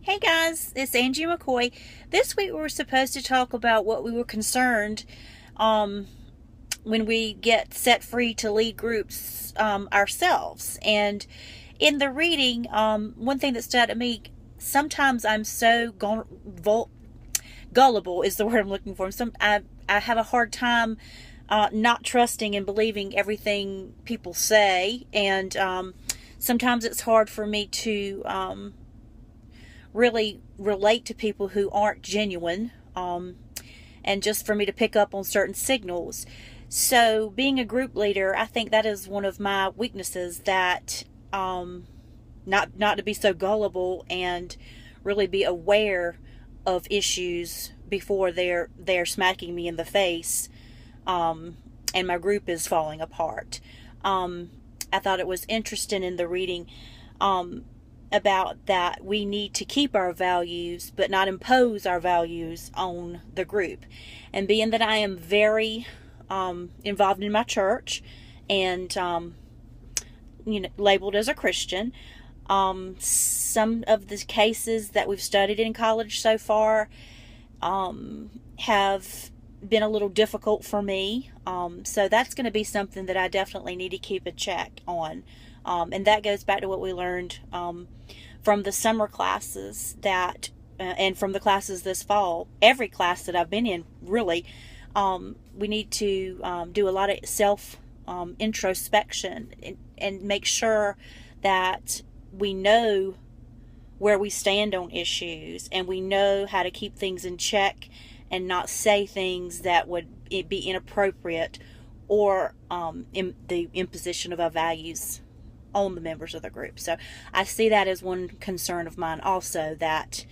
Hey guys, it's Angie McCoy. This week we were supposed to talk about what we were concerned um, when we get set free to lead groups ourselves. And in the reading, one thing that stood out to me, sometimes I'm so gullible is the word I'm looking for. I have a hard time not trusting and believing everything people say. And sometimes it's hard for me to really relate to people who aren't genuine, and just for me to pick up on certain signals. So being a group leader, I think that is one of my weaknesses, that not to be so gullible and really be aware of issues before they're smacking me in the face, and my group is falling apart. I thought it was interesting in the reading about that we need to keep our values but not impose our values on the group. And being that I am very involved in my church and labeled as a Christian, some of the cases that we've studied in college so far have been a little difficult for me. So that's going to be something that I definitely need to keep a check on. And that goes back to what we learned from the summer classes and from the classes this fall. Every class that I've been in, really, we need to do a lot of self introspection and make sure that we know where we stand on issues, and we know how to keep things in check and not say things that would be inappropriate or in the imposition of our values on the members of the group. So I see that as one concern of mine also, that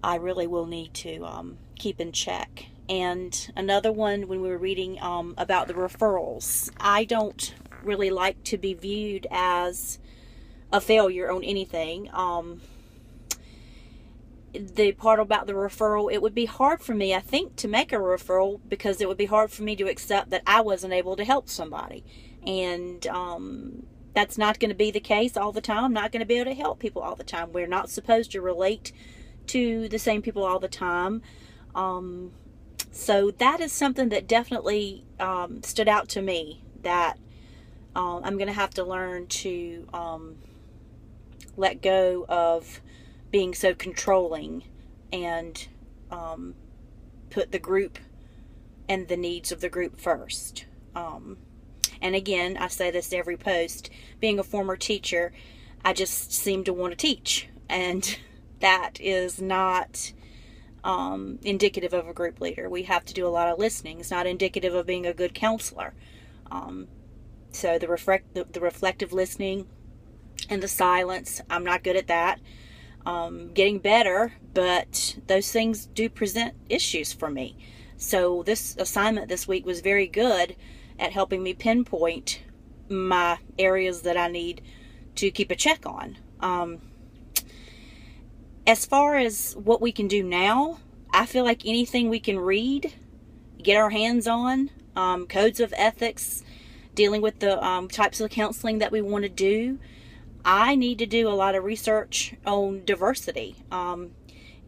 I really will need to keep in check. And another one, when we were reading about the referrals, I don't really like to be viewed as a failure on anything. The part about the referral, it would be hard for me, I think, to make a referral, because it would be hard for me to accept that I wasn't able to help somebody. And that's not going to be the case all the time. I'm not going to be able to help people all the time. We're not supposed to relate to the same people all the time. So that is something that definitely stood out to me, that I'm going to have to learn to let go of being so controlling and put the group and the needs of the group first. And again, I say this to every post, being a former teacher, I just seem to want to teach. And that is not indicative of a group leader. We have to do a lot of listening. It's not indicative of being a good counselor. So the reflective listening and the silence, I'm not good at that. Getting better, but those things do present issues for me. So this assignment this week was very good at helping me pinpoint my areas that I need to keep a check on. As far as what we can do now, I feel like anything we can read, get our hands on, codes of ethics, dealing with the types of counseling that we want to do. I need to do a lot of research on diversity.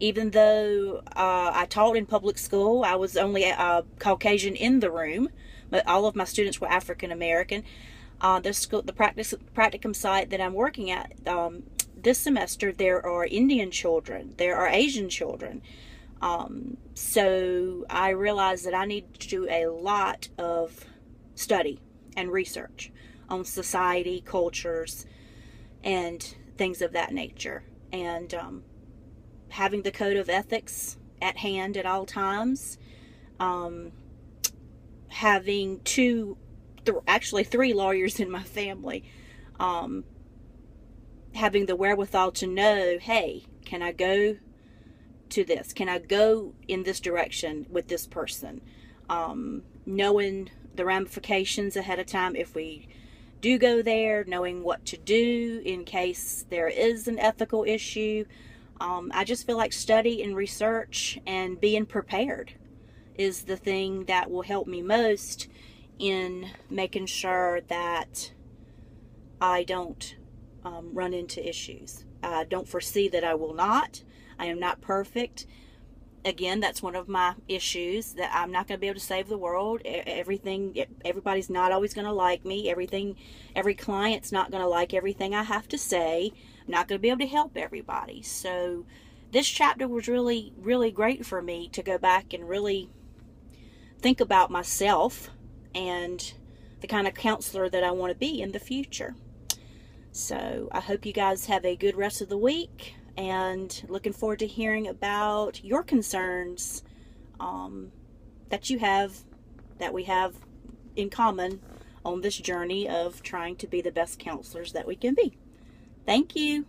Even though I taught in public school, I was only a Caucasian in the room, but all of my students were African American. The practicum site that I'm working at this semester, there are Indian children, there are Asian children. So I realized that I need to do a lot of study and research on society, cultures, and things of that nature. And having the code of ethics at hand at all times, having actually three lawyers in my family, having the wherewithal to know, hey, can I go to this? Can I go in this direction with this person? Knowing the ramifications ahead of time if we do go there, knowing what to do in case there is an ethical issue. I just feel like study and research and being prepared is the thing that will help me most in making sure that I don't run into issues. I don't foresee that I will not. I am not perfect. Again, that's one of my issues, that I'm not going to be able to save the world. Everybody's not always going to like me. Every client's not going to like everything I have to say. I'm not going to be able to help everybody. So this chapter was really, really great for me to go back and really think about myself and the kind of counselor that I want to be in the future. So I hope you guys have a good rest of the week, and looking forward to hearing about your concerns that we have in common on this journey of trying to be the best counselors that we can be. Thank you.